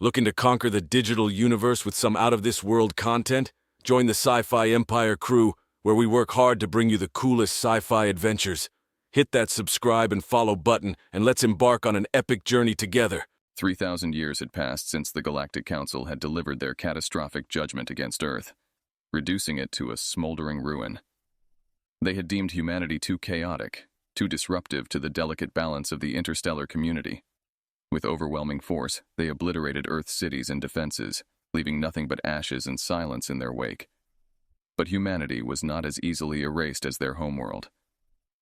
Looking to conquer the digital universe with some out-of-this-world content? Join the Sci-Fi Empire crew, where we work hard to bring you the coolest sci-fi adventures. Hit that subscribe and follow button, and let's embark on an epic journey together. 3,000 years had passed since the Galactic Council had delivered their catastrophic judgment against Earth, reducing it to a smoldering ruin. They had deemed humanity too chaotic, too disruptive to the delicate balance of the interstellar community. With overwhelming force, they obliterated Earth's cities and defenses, leaving nothing but ashes and silence in their wake. But humanity was not as easily erased as their homeworld.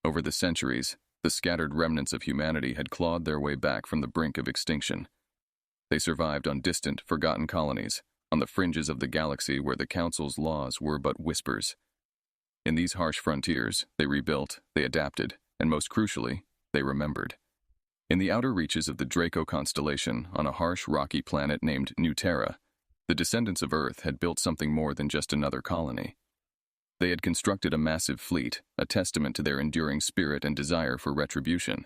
Over the centuries, the scattered remnants of humanity had clawed their way back from the brink of extinction. They survived on distant, forgotten colonies, on the fringes of the galaxy where the Council's laws were but whispers. In these harsh frontiers, they rebuilt, they adapted, and most crucially, they remembered. In the outer reaches of the Draco constellation, on a harsh, rocky planet named New Terra, the descendants of Earth had built something more than just another colony. They had constructed a massive fleet, a testament to their enduring spirit and desire for retribution.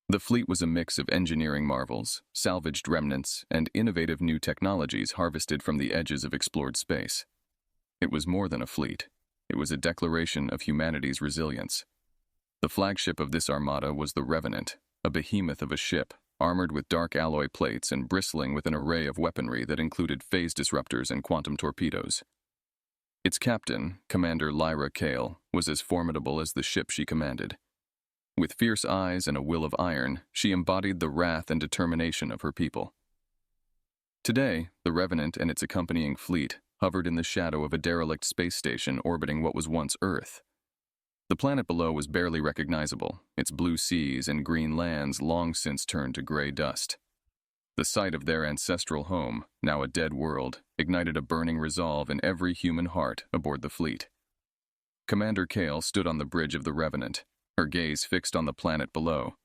The fleet was a mix of engineering marvels, salvaged remnants, and innovative new technologies harvested from the edges of explored space. It was more than a fleet. It was a declaration of humanity's resilience. The flagship of this armada was the Revenant, a behemoth of a ship, armored with dark alloy plates and bristling with an array of weaponry that included phase disruptors and quantum torpedoes. Its captain, Commander Lyra Kale, was as formidable as the ship she commanded. With fierce eyes and a will of iron, she embodied the wrath and determination of her people. Today, the Revenant and its accompanying fleet hovered in the shadow of a derelict space station orbiting what was once Earth. The planet below was barely recognizable, its blue seas and green lands long since turned to gray dust. The sight of their ancestral home, now a dead world, ignited a burning resolve in every human heart aboard the fleet. Commander Kale stood on the bridge of the Revenant, her gaze fixed on the planet below.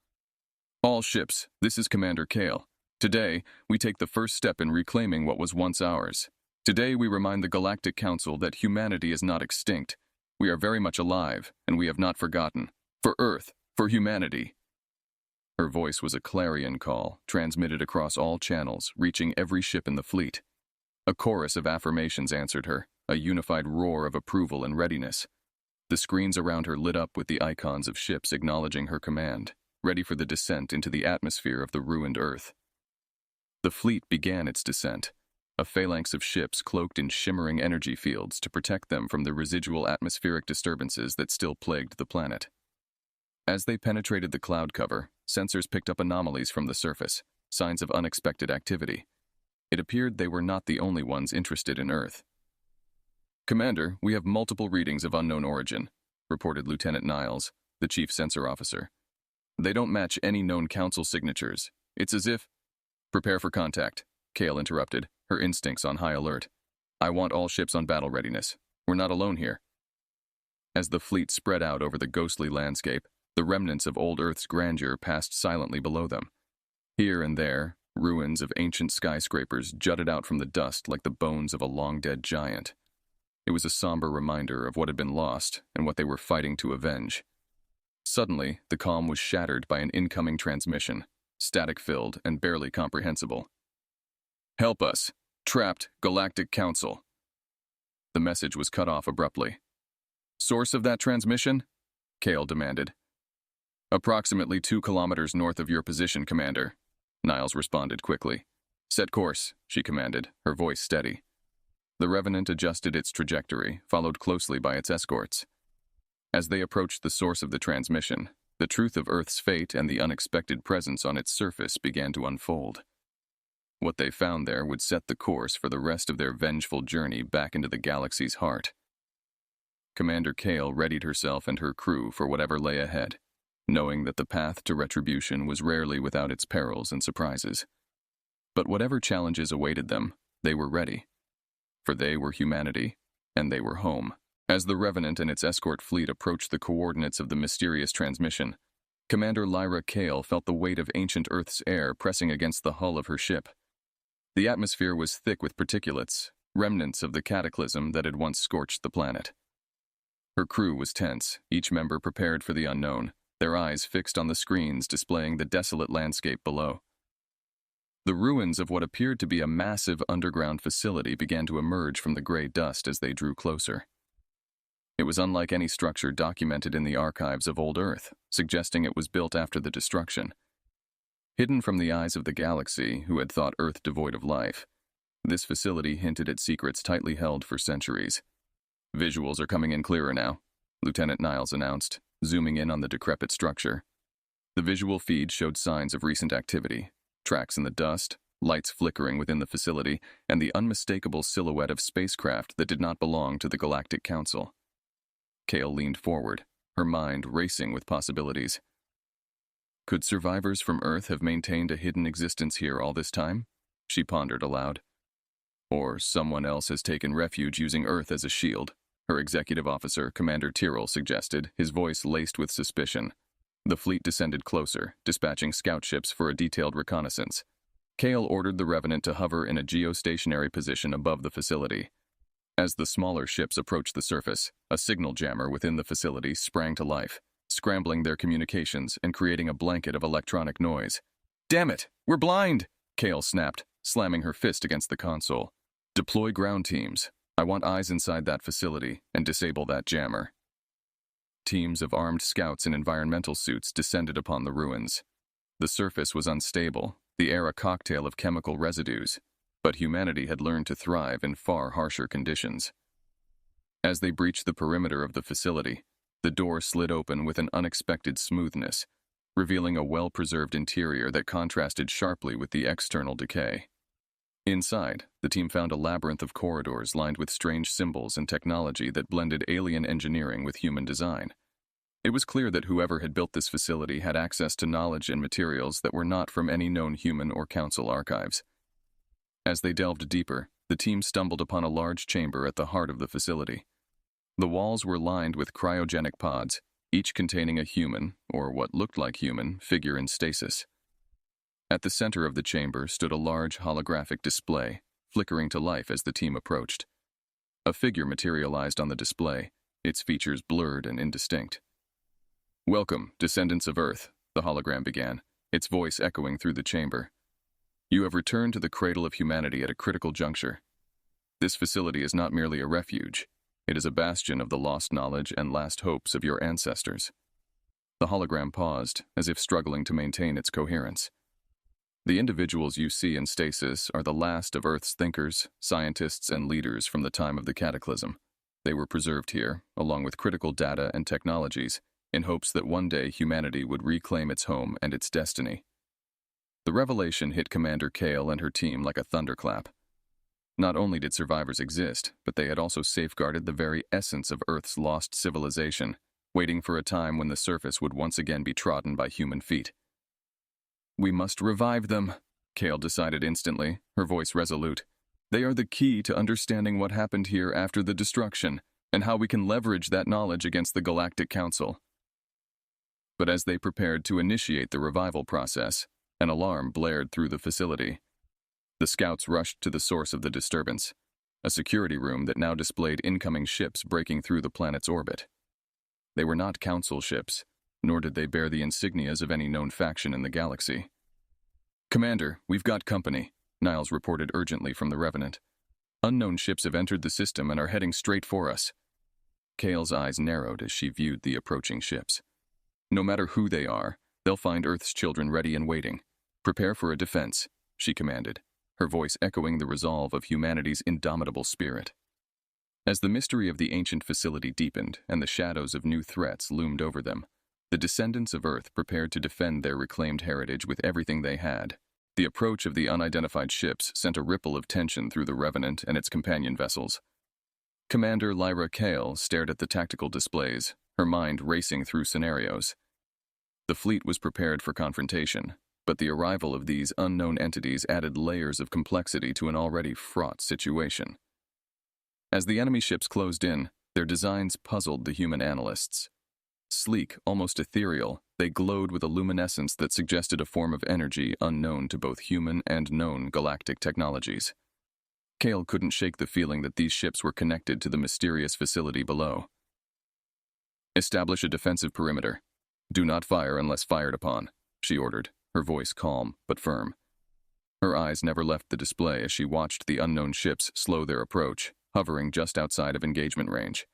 "All ships, this is Commander Kale. Today, we take the first step in reclaiming what was once ours. Today, we remind the Galactic Council that humanity is not extinct. We are very much alive, and we have not forgotten. For Earth, for humanity." Her voice was a clarion call, transmitted across all channels, reaching every ship in the fleet. A chorus of affirmations answered her, a unified roar of approval and readiness. The screens around her lit up with the icons of ships acknowledging her command, ready for the descent into the atmosphere of the ruined Earth. The fleet began its descent, a phalanx of ships cloaked in shimmering energy fields to protect them from the residual atmospheric disturbances that still plagued the planet. As they penetrated the cloud cover, sensors picked up anomalies from the surface, signs of unexpected activity. It appeared they were not the only ones interested in Earth. "Commander, we have multiple readings of unknown origin," reported Lieutenant Niles, the chief sensor officer. "They don't match any known council signatures. It's as if—" "Prepare for contact," Kale interrupted, her instincts on high alert. "I want all ships on battle readiness. We're not alone here." As the fleet spread out over the ghostly landscape, the remnants of old Earth's grandeur passed silently below them. Here and there, ruins of ancient skyscrapers jutted out from the dust like the bones of a long-dead giant. It was a somber reminder of what had been lost and what they were fighting to avenge. Suddenly, the calm was shattered by an incoming transmission, static-filled and barely comprehensible. "Help us. Trapped Galactic Council." The message was cut off abruptly. "Source of that transmission?" Kale demanded. "Approximately 2 kilometers north of your position, Commander," Niles responded quickly. "Set course," she commanded, her voice steady. The Revenant adjusted its trajectory, followed closely by its escorts. As they approached the source of the transmission, the truth of Earth's fate and the unexpected presence on its surface began to unfold. What they found there would set the course for the rest of their vengeful journey back into the galaxy's heart. Commander Kale readied herself and her crew for whatever lay ahead, knowing that the path to retribution was rarely without its perils and surprises. But whatever challenges awaited them, they were ready. For they were humanity, and they were home. As the Revenant and its escort fleet approached the coordinates of the mysterious transmission, Commander Lyra Kale felt the weight of ancient Earth's air pressing against the hull of her ship. The atmosphere was thick with particulates, remnants of the cataclysm that had once scorched the planet. Her crew was tense, each member prepared for the unknown, their eyes fixed on the screens displaying the desolate landscape below. The ruins of what appeared to be a massive underground facility began to emerge from the gray dust as they drew closer. It was unlike any structure documented in the archives of old Earth, suggesting it was built after the destruction. Hidden from the eyes of the galaxy, who had thought Earth devoid of life, this facility hinted at secrets tightly held for centuries. "Visuals are coming in clearer now," Lieutenant Niles announced, zooming in on the decrepit structure. The visual feed showed signs of recent activity, tracks in the dust, lights flickering within the facility, and the unmistakable silhouette of spacecraft that did not belong to the Galactic Council. Kale leaned forward, her mind racing with possibilities. Could survivors from Earth have maintained a hidden existence here all this time? She pondered aloud. Or someone else has taken refuge using Earth as a shield, her executive officer, Commander Tyrrell, suggested, his voice laced with suspicion. The fleet descended closer, dispatching scout ships for a detailed reconnaissance. Kale ordered the Revenant to hover in a geostationary position above the facility. As the smaller ships approached the surface, a signal jammer within the facility sprang to life, scrambling their communications and creating a blanket of electronic noise. "Damn it! We're blind!" Kale snapped, slamming her fist against the console. "Deploy ground teams. I want eyes inside that facility, and disable that jammer." Teams of armed scouts in environmental suits descended upon the ruins. The surface was unstable, the air a cocktail of chemical residues, but humanity had learned to thrive in far harsher conditions. As they breached the perimeter of the facility, the door slid open with an unexpected smoothness, revealing a well-preserved interior that contrasted sharply with the external decay. Inside, the team found a labyrinth of corridors lined with strange symbols and technology that blended alien engineering with human design. It was clear that whoever had built this facility had access to knowledge and materials that were not from any known human or council archives. As they delved deeper, the team stumbled upon a large chamber at the heart of the facility. The walls were lined with cryogenic pods, each containing a human, or what looked like human, figure in stasis. At the center of the chamber stood a large holographic display, flickering to life as the team approached. A figure materialized on the display, its features blurred and indistinct. "Welcome, descendants of Earth," the hologram began, its voice echoing through the chamber. "You have returned to the cradle of humanity at a critical juncture. This facility is not merely a refuge. It is a bastion of the lost knowledge and last hopes of your ancestors." The hologram paused, as if struggling to maintain its coherence. "The individuals you see in stasis are the last of Earth's thinkers, scientists, and leaders from the time of the Cataclysm. They were preserved here, along with critical data and technologies, in hopes that one day humanity would reclaim its home and its destiny." The revelation hit Commander Kale and her team like a thunderclap. Not only did survivors exist, but they had also safeguarded the very essence of Earth's lost civilization, waiting for a time when the surface would once again be trodden by human feet. "We must revive them," Kale decided instantly, her voice resolute. "They are the key to understanding what happened here after the destruction, and how we can leverage that knowledge against the Galactic Council." But as they prepared to initiate the revival process, an alarm blared through the facility. The scouts rushed to the source of the disturbance, a security room that now displayed incoming ships breaking through the planet's orbit. They were not council ships, nor did they bear the insignias of any known faction in the galaxy. "Commander, we've got company," Niles reported urgently from the Revenant. "Unknown ships have entered the system and are heading straight for us." Kale's eyes narrowed as she viewed the approaching ships. "No matter who they are, they'll find Earth's children ready and waiting. Prepare for a defense," she commanded, her voice echoing the resolve of humanity's indomitable spirit. As the mystery of the ancient facility deepened and the shadows of new threats loomed over them, the descendants of Earth prepared to defend their reclaimed heritage with everything they had. The approach of the unidentified ships sent a ripple of tension through the Revenant and its companion vessels. Commander Lyra Kale stared at the tactical displays, her mind racing through scenarios. The fleet was prepared for confrontation, but the arrival of these unknown entities added layers of complexity to an already fraught situation. As the enemy ships closed in, their designs puzzled the human analysts. Sleek, almost ethereal, they glowed with a luminescence that suggested a form of energy unknown to both human and known galactic technologies. Kale couldn't shake the feeling that these ships were connected to the mysterious facility below. "Establish a defensive perimeter. Do not fire unless fired upon," she ordered, her voice calm but firm. Her eyes never left the display as she watched the unknown ships slow their approach, hovering just outside of engagement range.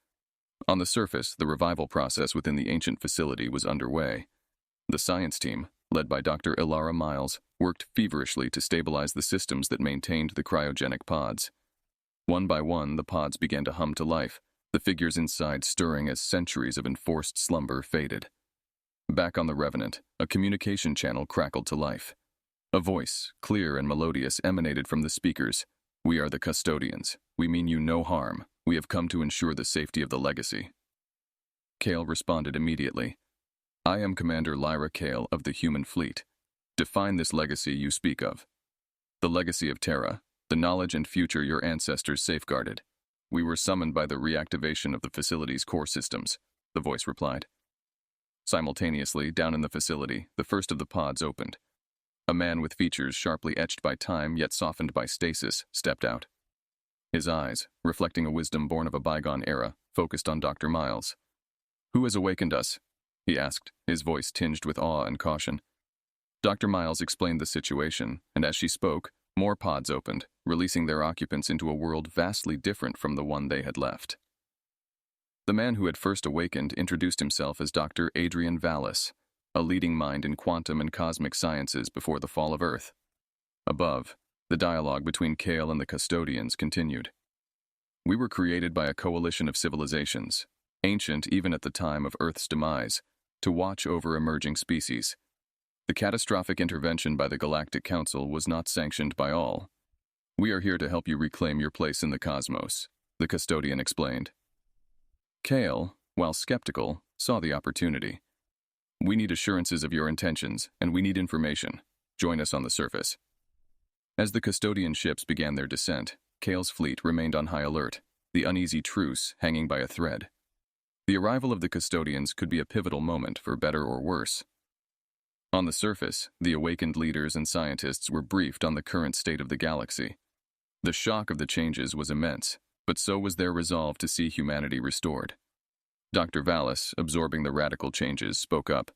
On the surface, the revival process within the ancient facility was underway. The science team, led by Dr. Ilara Miles, worked feverishly to stabilize the systems that maintained the cryogenic pods. One by one, the pods began to hum to life, the figures inside stirring as centuries of enforced slumber faded. Back on the Revenant, a communication channel crackled to life. A voice, clear and melodious, emanated from the speakers. "We are the custodians. We mean you no harm. We have come to ensure the safety of the legacy." Kale responded immediately. "I am Commander Lyra Kale of the Human Fleet. Define this legacy you speak of." "The legacy of Terra, the knowledge and future your ancestors safeguarded. We were summoned by the reactivation of the facility's core systems," the voice replied. Simultaneously, down in the facility, the first of the pods opened. A man with features sharply etched by time yet softened by stasis stepped out. His eyes, reflecting a wisdom born of a bygone era, focused on Dr. Miles. "Who has awakened us?" he asked, his voice tinged with awe and caution. Dr. Miles explained the situation, and as she spoke, more pods opened, releasing their occupants into a world vastly different from the one they had left. The man who had first awakened introduced himself as Dr. Adrian Vallis, a leading mind in quantum and cosmic sciences before the fall of Earth. Above, the dialogue between Kale and the custodians continued. "We were created by a coalition of civilizations, ancient even at the time of Earth's demise, to watch over emerging species. The catastrophic intervention by the Galactic Council was not sanctioned by all. We are here to help you reclaim your place in the cosmos," the custodian explained. Kale, while skeptical, saw the opportunity. "We need assurances of your intentions, and we need information. Join us on the surface." As the custodian ships began their descent, Kale's fleet remained on high alert, the uneasy truce hanging by a thread. The arrival of the custodians could be a pivotal moment for better or worse. On the surface, the awakened leaders and scientists were briefed on the current state of the galaxy. The shock of the changes was immense, but so was their resolve to see humanity restored. Dr. Vallis, absorbing the radical changes, spoke up.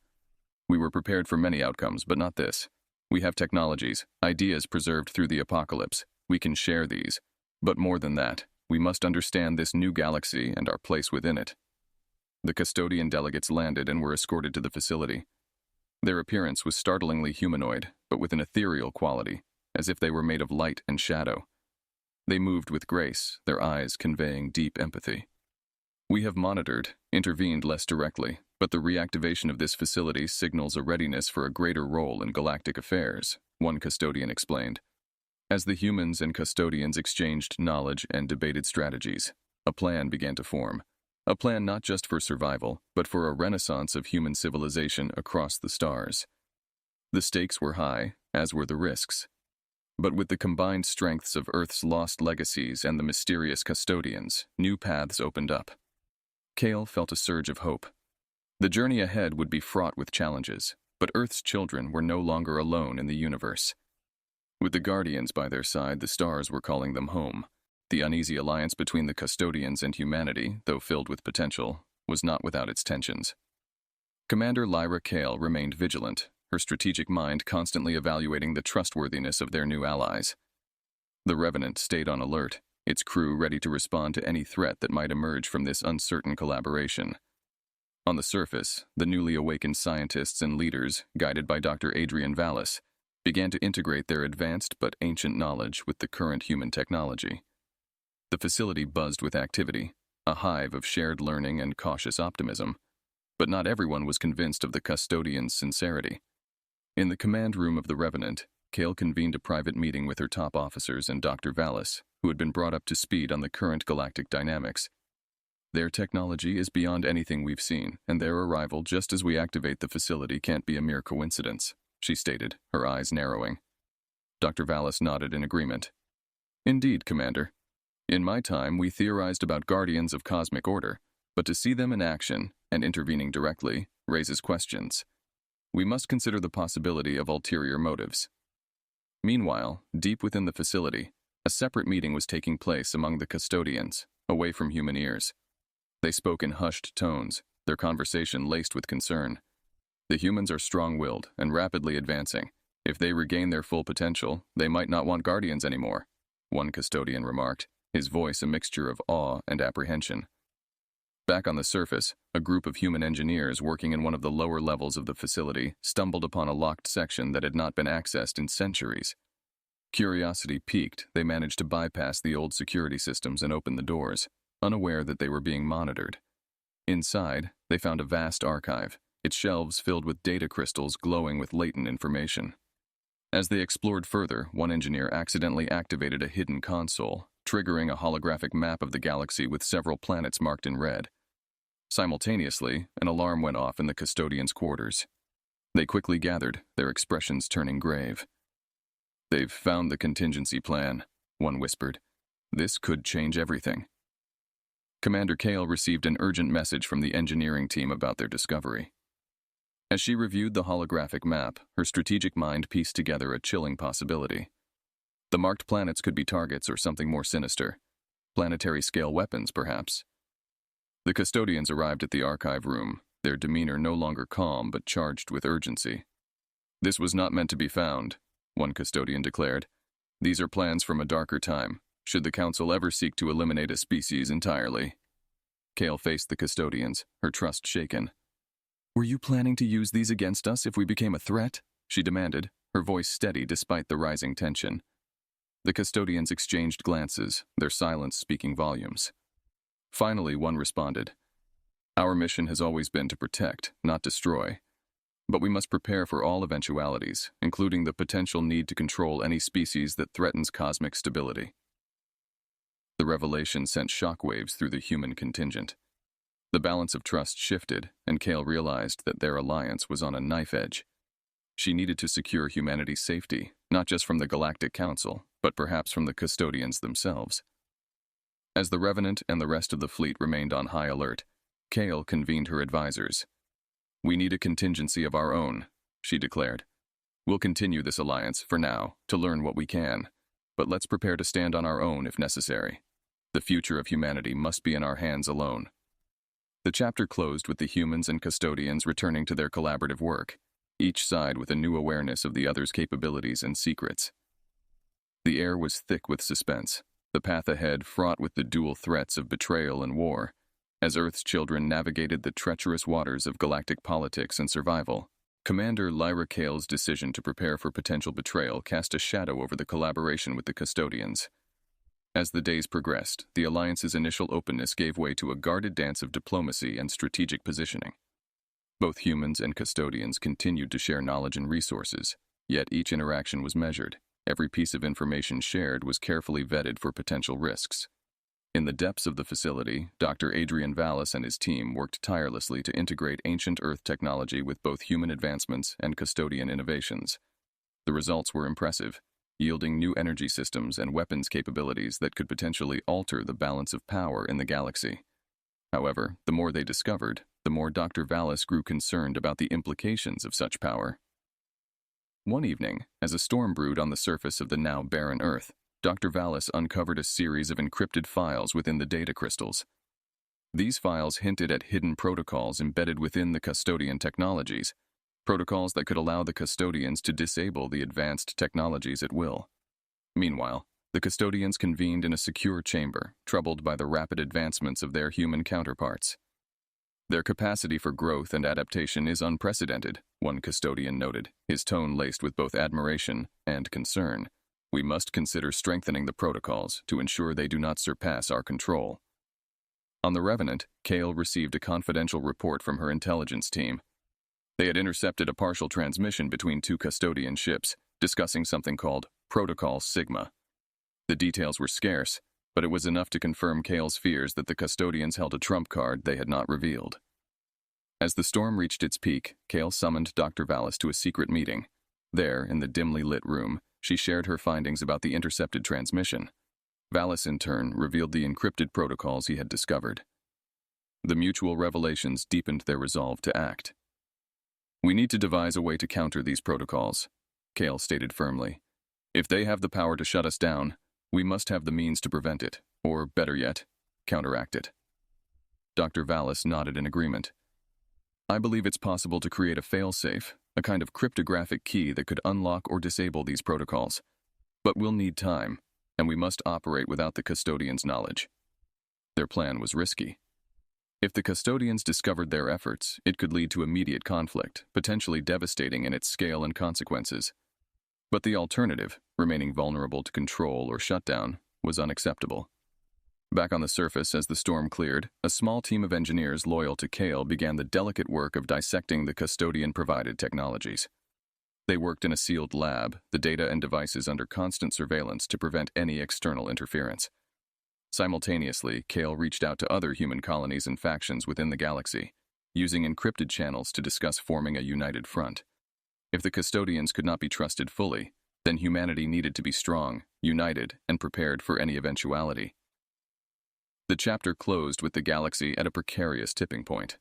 "We were prepared for many outcomes, but not this. We have technologies, ideas preserved through the apocalypse. We can share these. But more than that, we must understand this new galaxy and our place within it." The custodian delegates landed and were escorted to the facility. Their appearance was startlingly humanoid, but with an ethereal quality, as if they were made of light and shadow. They moved with grace, their eyes conveying deep empathy. "We have monitored, intervened less directly, but the reactivation of this facility signals a readiness for a greater role in galactic affairs," one custodian explained. As the humans and custodians exchanged knowledge and debated strategies, a plan began to form. A plan not just for survival, but for a renaissance of human civilization across the stars. The stakes were high, as were the risks. But with the combined strengths of Earth's lost legacies and the mysterious custodians, new paths opened up. Kale felt a surge of hope. The journey ahead would be fraught with challenges, but Earth's children were no longer alone in the universe. With the Guardians by their side, the stars were calling them home. The uneasy alliance between the custodians and humanity, though filled with potential, was not without its tensions. Commander Lyra Kale remained vigilant, her strategic mind constantly evaluating the trustworthiness of their new allies. The Revenant stayed on alert, its crew ready to respond to any threat that might emerge from this uncertain collaboration. On the surface, the newly awakened scientists and leaders, guided by Dr. Adrian Vallis, began to integrate their advanced but ancient knowledge with the current human technology. The facility buzzed with activity, a hive of shared learning and cautious optimism, but not everyone was convinced of the custodian's sincerity. In the command room of the Revenant, Kale convened a private meeting with her top officers and Dr. Vallis, who had been brought up to speed on the current galactic dynamics. "Their technology is beyond anything we've seen, and their arrival just as we activate the facility can't be a mere coincidence," she stated, her eyes narrowing. Dr. Vallis nodded in agreement. "Indeed, Commander. In my time, we theorized about guardians of cosmic order, but to see them in action, and intervening directly, raises questions. We must consider the possibility of ulterior motives." Meanwhile, deep within the facility, a separate meeting was taking place among the custodians, away from human ears. They spoke in hushed tones, their conversation laced with concern. "The humans are strong-willed and rapidly advancing. If they regain their full potential, they might not want guardians anymore, one custodian remarked, his voice a mixture of awe and apprehension. Back on the surface, a group of human engineers working in one of the lower levels of the facility stumbled upon a locked section that had not been accessed in centuries. Curiosity piqued, they managed to bypass the old security systems and open the doors, unaware that they were being monitored. Inside, they found a vast archive, its shelves filled with data crystals glowing with latent information. As they explored further, one engineer accidentally activated a hidden console, triggering a holographic map of the galaxy with several planets marked in red. Simultaneously, an alarm went off in the custodians' quarters. They quickly gathered, their expressions turning grave. "They've found the contingency plan," one whispered. "This could change everything." Commander Kale received an urgent message from the engineering team about their discovery. As she reviewed the holographic map, her strategic mind pieced together a chilling possibility. The marked planets could be targets or something more sinister. Planetary-scale weapons, perhaps. The custodians arrived at the archive room, their demeanor no longer calm but charged with urgency. "This was not meant to be found," one custodian declared. "These are plans from a darker time, should the Council ever seek to eliminate a species entirely." Kale faced the custodians, her trust shaken. "Were you planning to use these against us if we became a threat?" she demanded, her voice steady despite the rising tension. The custodians exchanged glances, their silence speaking volumes. Finally, one responded. "Our mission has always been to protect, not destroy. But we must prepare for all eventualities, including the potential need to control any species that threatens cosmic stability." The revelation sent shockwaves through the human contingent. The balance of trust shifted, and Kale realized that their alliance was on a knife edge. She needed to secure humanity's safety, not just from the Galactic Council, but perhaps from the custodians themselves. As the Revenant and the rest of the fleet remained on high alert, Kale convened her advisors. "We need a contingency of our own," she declared. "We'll continue this alliance, for now, to learn what we can, but let's prepare to stand on our own if necessary. The future of humanity must be in our hands alone." The chapter closed with the humans and custodians returning to their collaborative work, each side with a new awareness of the other's capabilities and secrets. The air was thick with suspense, the path ahead fraught with the dual threats of betrayal and war, as Earth's children navigated the treacherous waters of galactic politics and survival. Commander Lyra Kale's decision to prepare for potential betrayal cast a shadow over the collaboration with the custodians. As the days progressed, the Alliance's initial openness gave way to a guarded dance of diplomacy and strategic positioning. Both humans and custodians continued to share knowledge and resources, yet each interaction was measured. Every piece of information shared was carefully vetted for potential risks. In the depths of the facility, Dr. Adrian Vallis and his team worked tirelessly to integrate ancient Earth technology with both human advancements and custodian innovations. The results were impressive, yielding new energy systems and weapons capabilities that could potentially alter the balance of power in the galaxy. However, the more they discovered, the more Dr. Vallis grew concerned about the implications of such power. One evening, as a storm brewed on the surface of the now barren Earth, Dr. Vallis uncovered a series of encrypted files within the data crystals. These files hinted at hidden protocols embedded within the custodian technologies, protocols that could allow the custodians to disable the advanced technologies at will. Meanwhile, the custodians convened in a secure chamber, troubled by the rapid advancements of their human counterparts. "Their capacity for growth and adaptation is unprecedented," one custodian noted, his tone laced with both admiration and concern. "We must consider strengthening the protocols to ensure they do not surpass our control." On the Revenant, Kale received a confidential report from her intelligence team. They had intercepted a partial transmission between two custodian ships, discussing something called Protocol Sigma. The details were scarce, but it was enough to confirm Kale's fears that the custodians held a trump card they had not revealed. As the storm reached its peak, Kale summoned Dr. Vallis to a secret meeting. There, in the dimly lit room, she shared her findings about the intercepted transmission. Vallis, in turn, revealed the encrypted protocols he had discovered. The mutual revelations deepened their resolve to act. "We need to devise a way to counter these protocols," Kale stated firmly. "If they have the power to shut us down, we must have the means to prevent it, or, better yet, counteract it." Dr. Vallis nodded in agreement. I believe it's possible to create a failsafe, a kind of cryptographic key that could unlock or disable these protocols. But we'll need time, and we must operate without the custodians' knowledge. Their plan was risky. If the custodians discovered their efforts, it could lead to immediate conflict, potentially devastating in its scale and consequences. But the alternative, remaining vulnerable to control or shutdown, was unacceptable. Back on the surface, as the storm cleared, a small team of engineers loyal to Kale began the delicate work of dissecting the custodian-provided technologies. They worked in a sealed lab, the data and devices under constant surveillance to prevent any external interference. Simultaneously, Kale reached out to other human colonies and factions within the galaxy, using encrypted channels to discuss forming a united front. If the custodians could not be trusted fully, then humanity needed to be strong, united, and prepared for any eventuality. The chapter closed with the galaxy at a precarious tipping point.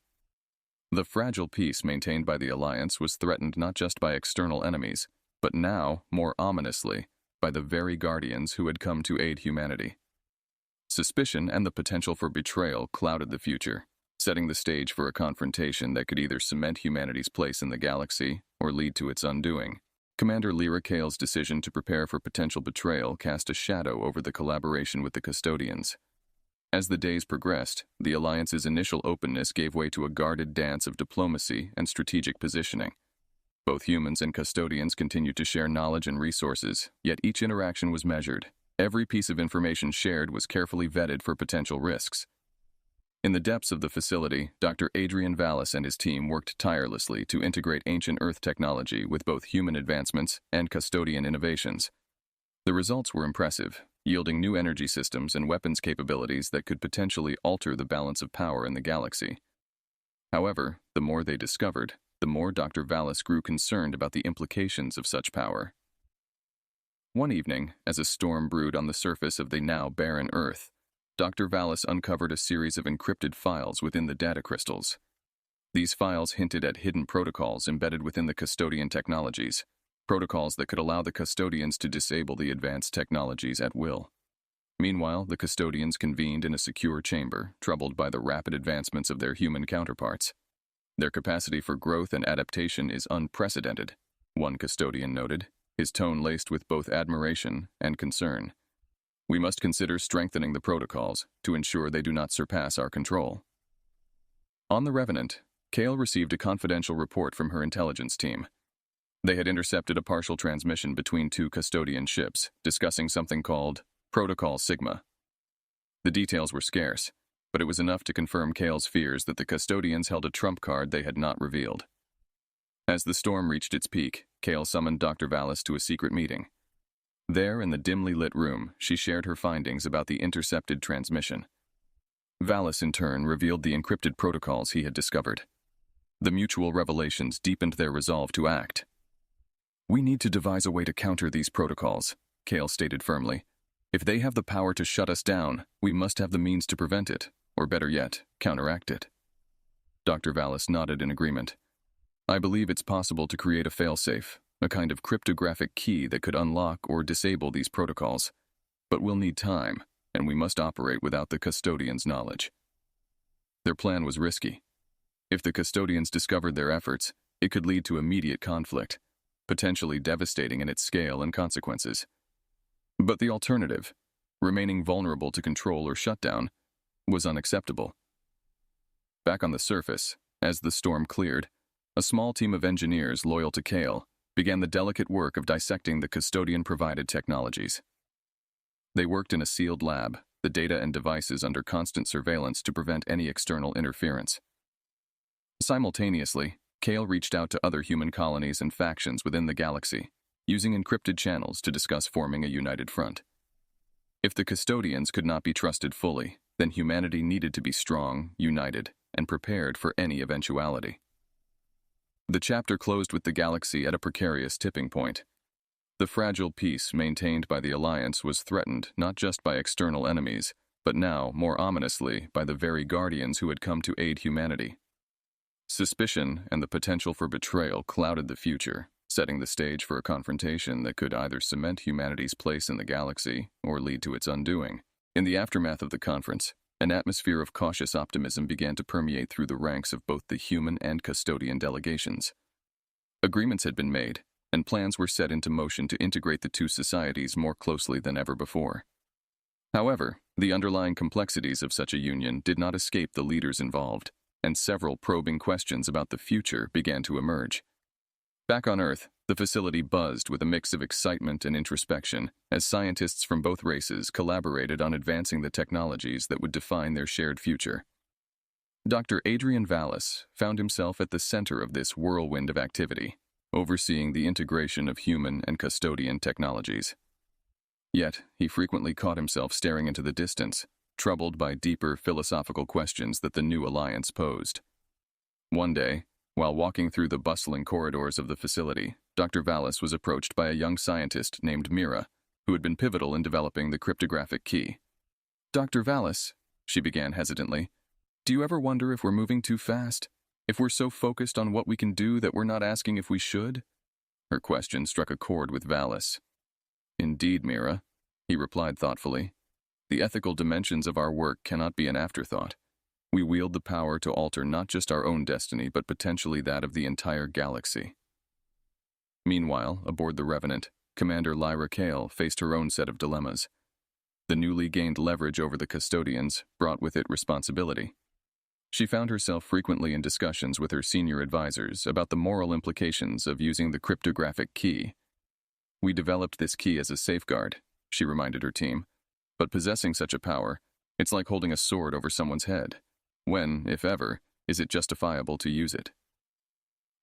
The fragile peace maintained by the Alliance was threatened not just by external enemies, but now, more ominously, by the very guardians who had come to aid humanity. Suspicion and the potential for betrayal clouded the future, setting the stage for a confrontation that could either cement humanity's place in the galaxy or lead to its undoing. Commander Lyra Kale's decision to prepare for potential betrayal cast a shadow over the collaboration with the custodians. As the days progressed, the Alliance's initial openness gave way to a guarded dance of diplomacy and strategic positioning. Both humans and custodians continued to share knowledge and resources, yet each interaction was measured. Every piece of information shared was carefully vetted for potential risks. In the depths of the facility, Dr. Adrian Vallis and his team worked tirelessly to integrate ancient Earth technology with both human advancements and custodian innovations. The results were impressive, yielding new energy systems and weapons capabilities that could potentially alter the balance of power in the galaxy. However, the more they discovered, the more Dr. Vallis grew concerned about the implications of such power. One evening, as a storm brewed on the surface of the now barren Earth, Dr. Vallis uncovered a series of encrypted files within the data crystals. These files hinted at hidden protocols embedded within the custodian technologies, protocols that could allow the custodians to disable the advanced technologies at will. Meanwhile, the custodians convened in a secure chamber, troubled by the rapid advancements of their human counterparts. Their capacity for growth and adaptation is unprecedented, one custodian noted, his tone laced with both admiration and concern. We must consider strengthening the protocols to ensure they do not surpass our control. On the Revenant, Kale received a confidential report from her intelligence team. They had intercepted a partial transmission between two custodian ships, discussing something called Protocol Sigma. The details were scarce, but it was enough to confirm Kale's fears that the custodians held a trump card they had not revealed. As the storm reached its peak, Kale summoned Dr. Vallis to a secret meeting. There, in the dimly lit room, she shared her findings about the intercepted transmission. Vallis, in turn, revealed the encrypted protocols he had discovered. The mutual revelations deepened their resolve to act. "We need to devise a way to counter these protocols," Kale stated firmly. "If they have the power to shut us down, we must have the means to prevent it, or better yet, counteract it." Dr. Vallis nodded in agreement. "I believe it's possible to create a failsafe, a kind of cryptographic key that could unlock or disable these protocols. But we'll need time, and we must operate without the custodians' knowledge." Their plan was risky. If the custodians discovered their efforts, it could lead to immediate conflict, potentially devastating in its scale and consequences. But the alternative, remaining vulnerable to control or shutdown, was unacceptable. Back on the surface, as the storm cleared, a small team of engineers loyal to Kale began the delicate work of dissecting the custodian-provided technologies. They worked in a sealed lab, the data and devices under constant surveillance to prevent any external interference. Simultaneously, Kale reached out to other human colonies and factions within the galaxy, using encrypted channels to discuss forming a united front. If the custodians could not be trusted fully, then humanity needed to be strong, united, and prepared for any eventuality. The chapter closed with the galaxy at a precarious tipping point. The fragile peace maintained by the Alliance was threatened not just by external enemies, but now, more ominously, by the very guardians who had come to aid humanity. Suspicion and the potential for betrayal clouded the future, setting the stage for a confrontation that could either cement humanity's place in the galaxy or lead to its undoing. In the aftermath of the conference, an atmosphere of cautious optimism began to permeate through the ranks of both the human and custodian delegations. Agreements had been made, and plans were set into motion to integrate the two societies more closely than ever before. However, the underlying complexities of such a union did not escape the leaders involved, and several probing questions about the future began to emerge. Back on Earth, the facility buzzed with a mix of excitement and introspection as scientists from both races collaborated on advancing the technologies that would define their shared future. Dr. Adrian Vallis found himself at the center of this whirlwind of activity, overseeing the integration of human and custodian technologies. Yet, he frequently caught himself staring into the distance, troubled by deeper philosophical questions that the new alliance posed. One day, while walking through the bustling corridors of the facility, Dr. Vallis was approached by a young scientist named Mira, who had been pivotal in developing the cryptographic key. "Dr. Vallis," she began hesitantly, "do you ever wonder if we're moving too fast? If we're so focused on what we can do that we're not asking if we should?" Her question struck a chord with Vallis. "Indeed, Mira," he replied thoughtfully. "The ethical dimensions of our work cannot be an afterthought. We wield the power to alter not just our own destiny, but potentially that of the entire galaxy." Meanwhile, aboard the Revenant, Commander Lyra Kale faced her own set of dilemmas. The newly gained leverage over the custodians brought with it responsibility. She found herself frequently in discussions with her senior advisors about the moral implications of using the cryptographic key. "We developed this key as a safeguard," she reminded her team, "but possessing such a power, it's like holding a sword over someone's head. When, if ever, is it justifiable to use it?"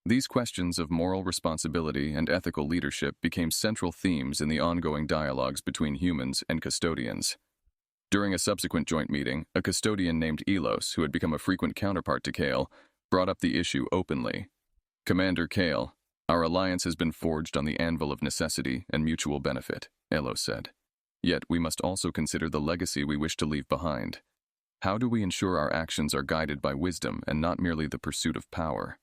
These questions of moral responsibility and ethical leadership became central themes in the ongoing dialogues between humans and custodians. During a subsequent joint meeting, a custodian named Elos, who had become a frequent counterpart to Kale, brought up the issue openly. "Commander Kale, our alliance has been forged on the anvil of necessity and mutual benefit," Elos said. "Yet we must also consider the legacy we wish to leave behind. How do we ensure our actions are guided by wisdom and not merely the pursuit of power?"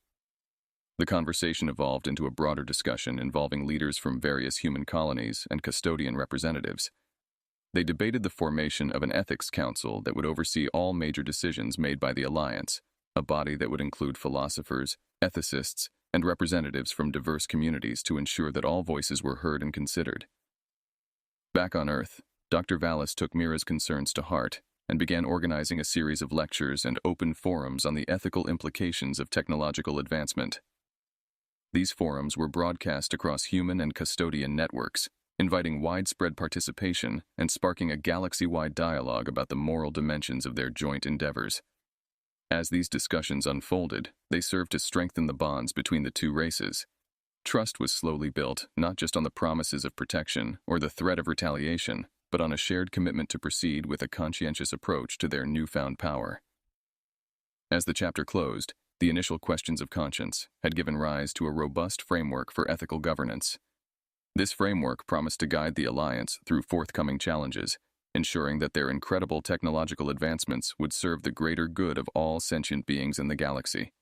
The conversation evolved into a broader discussion involving leaders from various human colonies and custodian representatives. They debated the formation of an ethics council that would oversee all major decisions made by the Alliance, a body that would include philosophers, ethicists, and representatives from diverse communities to ensure that all voices were heard and considered. Back on Earth, Dr. Vallis took Mira's concerns to heart and began organizing a series of lectures and open forums on the ethical implications of technological advancement. These forums were broadcast across human and custodian networks, inviting widespread participation and sparking a galaxy-wide dialogue about the moral dimensions of their joint endeavors. As these discussions unfolded, they served to strengthen the bonds between the two races. Trust was slowly built, not just on the promises of protection or the threat of retaliation, but on a shared commitment to proceed with a conscientious approach to their newfound power. As the chapter closed, the initial questions of conscience had given rise to a robust framework for ethical governance. This framework promised to guide the Alliance through forthcoming challenges, ensuring that their incredible technological advancements would serve the greater good of all sentient beings in the galaxy.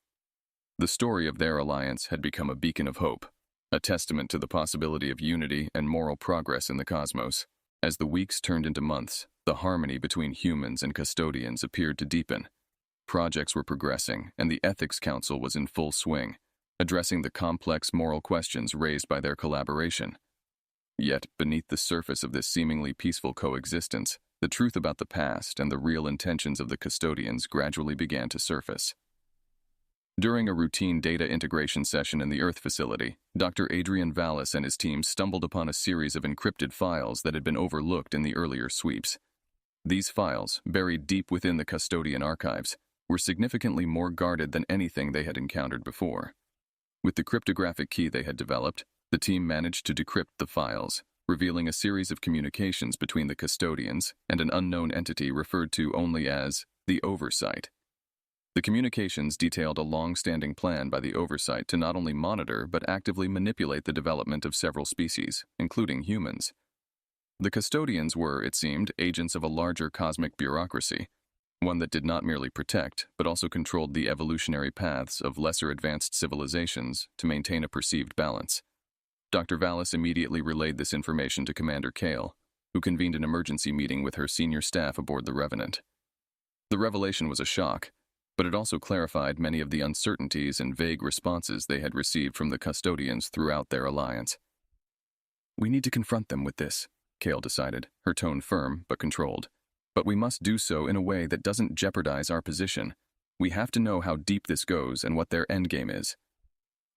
The story of their alliance had become a beacon of hope, a testament to the possibility of unity and moral progress in the cosmos. As the weeks turned into months, the harmony between humans and custodians appeared to deepen. Projects were progressing, and the Ethics Council was in full swing, addressing the complex moral questions raised by their collaboration. Yet, beneath the surface of this seemingly peaceful coexistence, the truth about the past and the real intentions of the custodians gradually began to surface. During a routine data integration session in the Earth facility, Dr. Adrian Vallis and his team stumbled upon a series of encrypted files that had been overlooked in the earlier sweeps. These files, buried deep within the custodian archives, were significantly more guarded than anything they had encountered before. With the cryptographic key they had developed, the team managed to decrypt the files, revealing a series of communications between the custodians and an unknown entity referred to only as the oversight. The communications detailed a long-standing plan by the oversight to not only monitor but actively manipulate the development of several species, including humans. The custodians were, it seemed, agents of a larger cosmic bureaucracy, one that did not merely protect, but also controlled the evolutionary paths of lesser advanced civilizations to maintain a perceived balance. Dr. Vallis immediately relayed this information to Commander Kale, who convened an emergency meeting with her senior staff aboard the Revenant. The revelation was a shock, but it also clarified many of the uncertainties and vague responses they had received from the custodians throughout their alliance. We need to confront them with this, Kale decided, her tone firm but controlled. But we must do so in a way that doesn't jeopardize our position. We have to know how deep this goes and what their endgame is.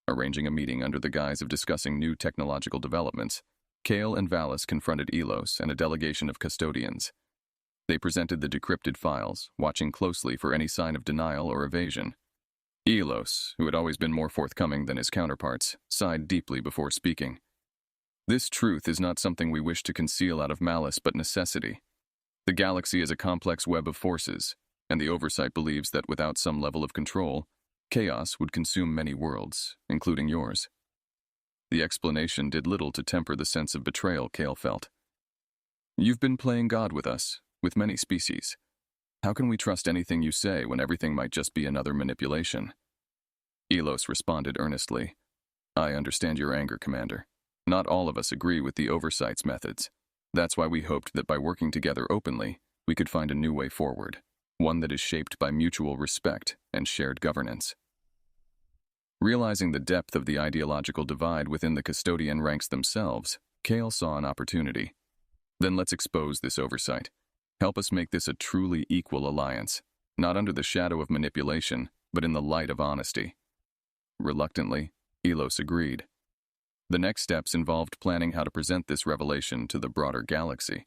Arranging a meeting under the guise of discussing new technological developments, Kale and Valis confronted Elos and a delegation of custodians. They presented the decrypted files, watching closely for any sign of denial or evasion. Elos, who had always been more forthcoming than his counterparts, sighed deeply before speaking. This truth is not something we wish to conceal out of malice but necessity. The galaxy is a complex web of forces, and the oversight believes that without some level of control, chaos would consume many worlds, including yours. The explanation did little to temper the sense of betrayal Kale felt. You've been playing God with us, with many species. How can we trust anything you say when everything might just be another manipulation? Elos responded earnestly. I understand your anger, Commander. Not all of us agree with the Oversight's methods. That's why we hoped that by working together openly, we could find a new way forward, one that is shaped by mutual respect and shared governance. Realizing the depth of the ideological divide within the custodian ranks themselves, Kale saw an opportunity. Then let's expose this oversight. Help us make this a truly equal alliance, not under the shadow of manipulation, but in the light of honesty. Reluctantly, Elos agreed. The next steps involved planning how to present this revelation to the broader galaxy.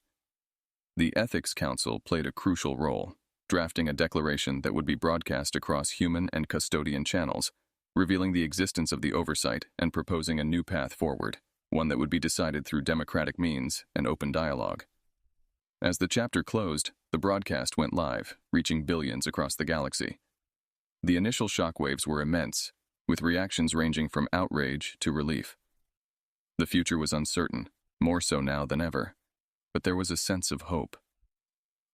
The Ethics Council played a crucial role, drafting a declaration that would be broadcast across human and custodian channels, revealing the existence of the oversight and proposing a new path forward, one that would be decided through democratic means and open dialogue. As the chapter closed, the broadcast went live, reaching billions across the galaxy. The initial shockwaves were immense, with reactions ranging from outrage to relief. The future was uncertain, more so now than ever, but there was a sense of hope.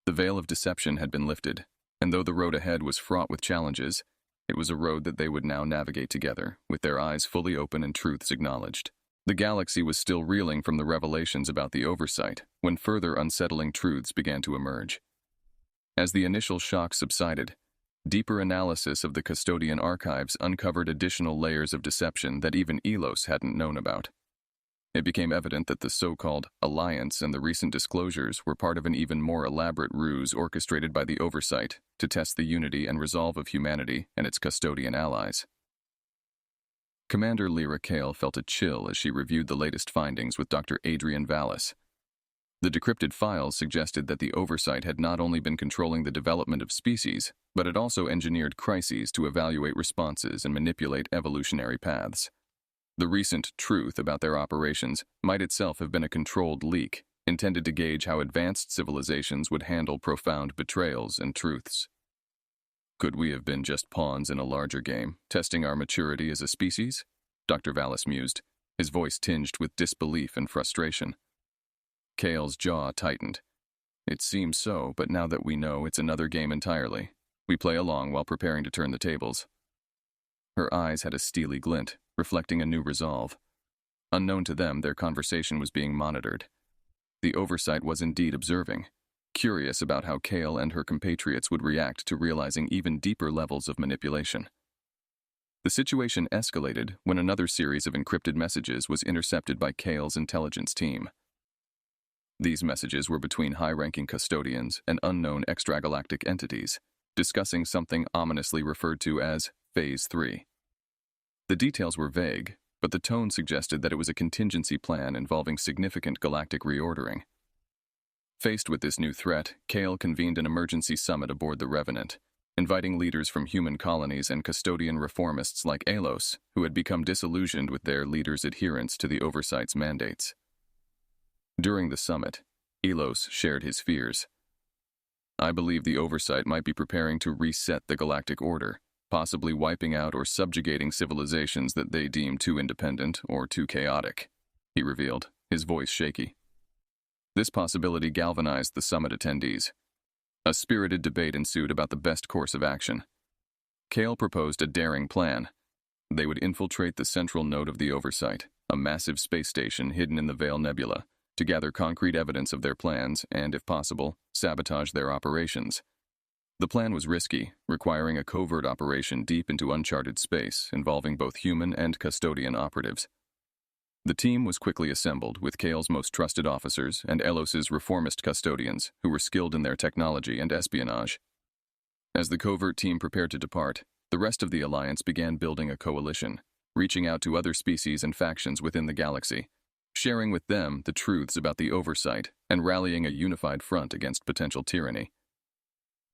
The veil of deception had been lifted, and though the road ahead was fraught with challenges, it was a road that they would now navigate together, with their eyes fully open and truths acknowledged. The galaxy was still reeling from the revelations about the oversight when further unsettling truths began to emerge. As the initial shock subsided, deeper analysis of the custodian archives uncovered additional layers of deception that even Elos hadn't known about. It became evident that the so-called alliance and the recent disclosures were part of an even more elaborate ruse orchestrated by the oversight to test the unity and resolve of humanity and its custodian allies. Commander Lyra Kale felt a chill as she reviewed the latest findings with Dr. Adrian Valis. The decrypted files suggested that the oversight had not only been controlling the development of species, but had also engineered crises to evaluate responses and manipulate evolutionary paths. The recent truth about their operations might itself have been a controlled leak, intended to gauge how advanced civilizations would handle profound betrayals and truths. Could we have been just pawns in a larger game, testing our maturity as a species? Dr. Valis mused, his voice tinged with disbelief and frustration. Kale's jaw tightened. It seems so, but now that we know, it's another game entirely. We play along while preparing to turn the tables. Her eyes had a steely glint, reflecting a new resolve. Unknown to them, their conversation was being monitored. The oversight was indeed observing, curious about how Kale and her compatriots would react to realizing even deeper levels of manipulation. The situation escalated when another series of encrypted messages was intercepted by Kale's intelligence team. These messages were between high-ranking custodians and unknown extragalactic entities, discussing something ominously referred to as Phase 3. The details were vague, but the tone suggested that it was a contingency plan involving significant galactic reordering. Faced with this new threat, Kale convened an emergency summit aboard the Revenant, inviting leaders from human colonies and custodian reformists like Elos, who had become disillusioned with their leaders' adherence to the Oversight's mandates. During the summit, Elos shared his fears. I believe the Oversight might be preparing to reset the galactic order, possibly wiping out or subjugating civilizations that they deem too independent or too chaotic, he revealed, his voice shaky. This possibility galvanized the summit attendees. A spirited debate ensued about the best course of action. Kale proposed a daring plan. They would infiltrate the central node of the Oversight, a massive space station hidden in the Veil Nebula, to gather concrete evidence of their plans and, if possible, sabotage their operations. The plan was risky, requiring a covert operation deep into uncharted space involving both human and custodian operatives. The team was quickly assembled with Kale's most trusted officers and Elos's reformist custodians who were skilled in their technology and espionage. As the covert team prepared to depart, the rest of the Alliance began building a coalition, reaching out to other species and factions within the galaxy, sharing with them the truths about the oversight and rallying a unified front against potential tyranny.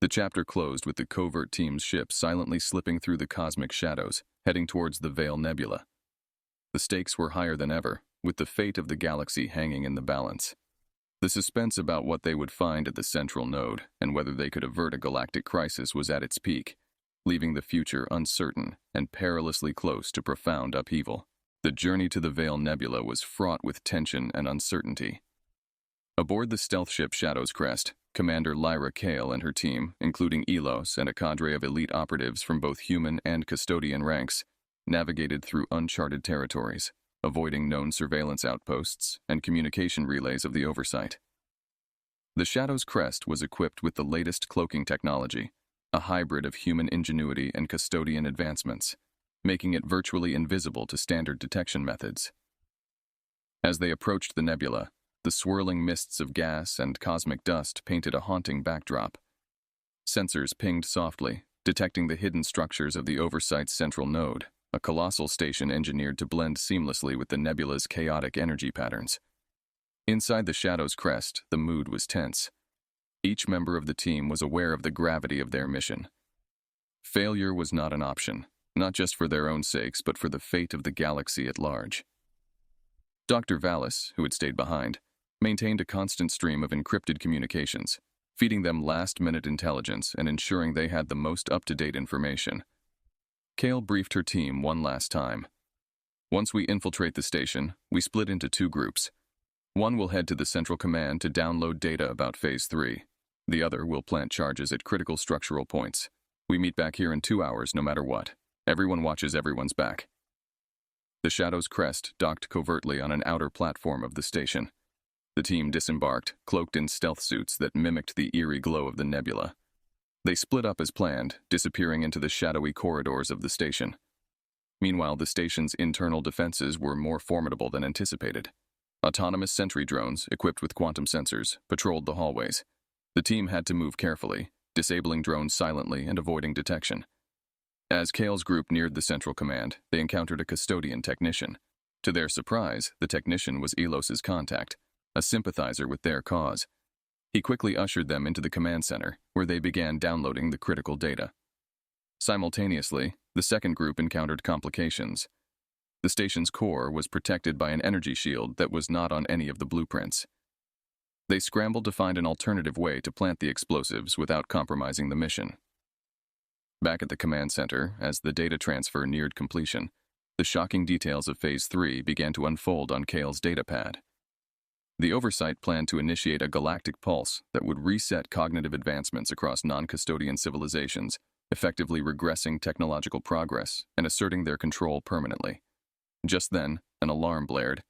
The chapter closed with the covert team's ship silently slipping through the cosmic shadows, heading towards the Veil Nebula. The stakes were higher than ever, with the fate of the galaxy hanging in the balance. The suspense about what they would find at the central node and whether they could avert a galactic crisis was at its peak, leaving the future uncertain and perilously close to profound upheaval. The journey to the Veil Nebula was fraught with tension and uncertainty. Aboard the stealth ship Shadow's Crest, Commander Lyra Kale and her team, including Elos and a cadre of elite operatives from both human and custodian ranks, navigated through uncharted territories, avoiding known surveillance outposts and communication relays of the oversight. The Shadow's Crest was equipped with the latest cloaking technology, a hybrid of human ingenuity and custodian advancements, making it virtually invisible to standard detection methods. As they approached the nebula, the swirling mists of gas and cosmic dust painted a haunting backdrop. Sensors pinged softly, detecting the hidden structures of the Oversight's central node, a colossal station engineered to blend seamlessly with the nebula's chaotic energy patterns. Inside the Shadow's Crest, the mood was tense. Each member of the team was aware of the gravity of their mission. Failure was not an option, not just for their own sakes, but for the fate of the galaxy at large. Dr. Vallis, who had stayed behind, maintained a constant stream of encrypted communications, feeding them last-minute intelligence and ensuring they had the most up-to-date information. Kale briefed her team one last time. Once we infiltrate the station, we split into two groups. One will head to the Central Command to download data about Phase 3. The other will plant charges at critical structural points. We meet back here in 2 hours no matter what. Everyone watches everyone's back. The Shadow's Crest docked covertly on an outer platform of the station. The team disembarked, cloaked in stealth suits that mimicked the eerie glow of the nebula. They split up as planned, disappearing into the shadowy corridors of the station. Meanwhile, the station's internal defenses were more formidable than anticipated. Autonomous sentry drones, equipped with quantum sensors, patrolled the hallways. The team had to move carefully, disabling drones silently and avoiding detection. As Kale's group neared the Central Command, they encountered a custodian technician. To their surprise, the technician was Elos's contact, a sympathizer with their cause. He quickly ushered them into the command center, where they began downloading the critical data. Simultaneously, the second group encountered complications. The station's core was protected by an energy shield that was not on any of the blueprints. They scrambled to find an alternative way to plant the explosives without compromising the mission. Back at the command center, as the data transfer neared completion, the shocking details of Phase 3 began to unfold on Kale's datapad. The Oversight planned to initiate a galactic pulse that would reset cognitive advancements across non-custodian civilizations, effectively regressing technological progress and asserting their control permanently. Just then, an alarm blared.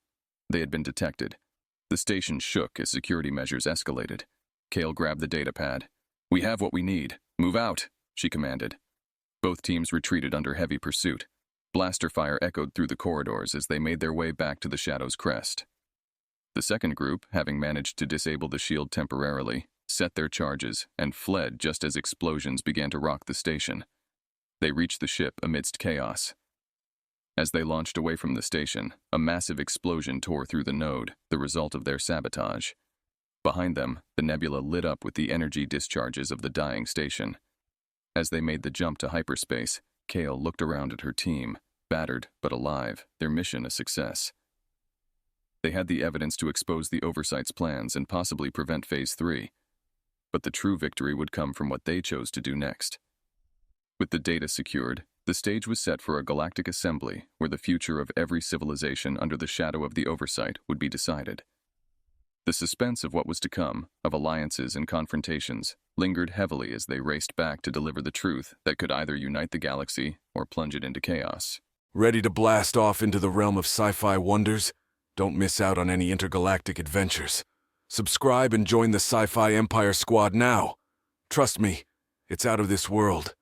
They had been detected. The station shook as security measures escalated. Kale grabbed the datapad. "We have what we need. Move out," she commanded. Both teams retreated under heavy pursuit. Blaster fire echoed through the corridors as they made their way back to the Shadow's Crest. The second group, having managed to disable the shield temporarily, set their charges and fled just as explosions began to rock the station. They reached the ship amidst chaos. As they launched away from the station, a massive explosion tore through the node, the result of their sabotage. Behind them, the nebula lit up with the energy discharges of the dying station. As they made the jump to hyperspace, Kale looked around at her team, battered but alive, their mission a success. They had the evidence to expose the Oversight's plans and possibly prevent Phase 3. But the true victory would come from what they chose to do next. With the data secured, the stage was set for a galactic assembly where the future of every civilization under the shadow of the Oversight would be decided. The suspense of what was to come, of alliances and confrontations, lingered heavily as they raced back to deliver the truth that could either unite the galaxy or plunge it into chaos. Ready to blast off into the realm of sci-fi wonders? Don't miss out on any intergalactic adventures. Subscribe and join the Sci-Fi Empire squad now. Trust me, It's out of this world.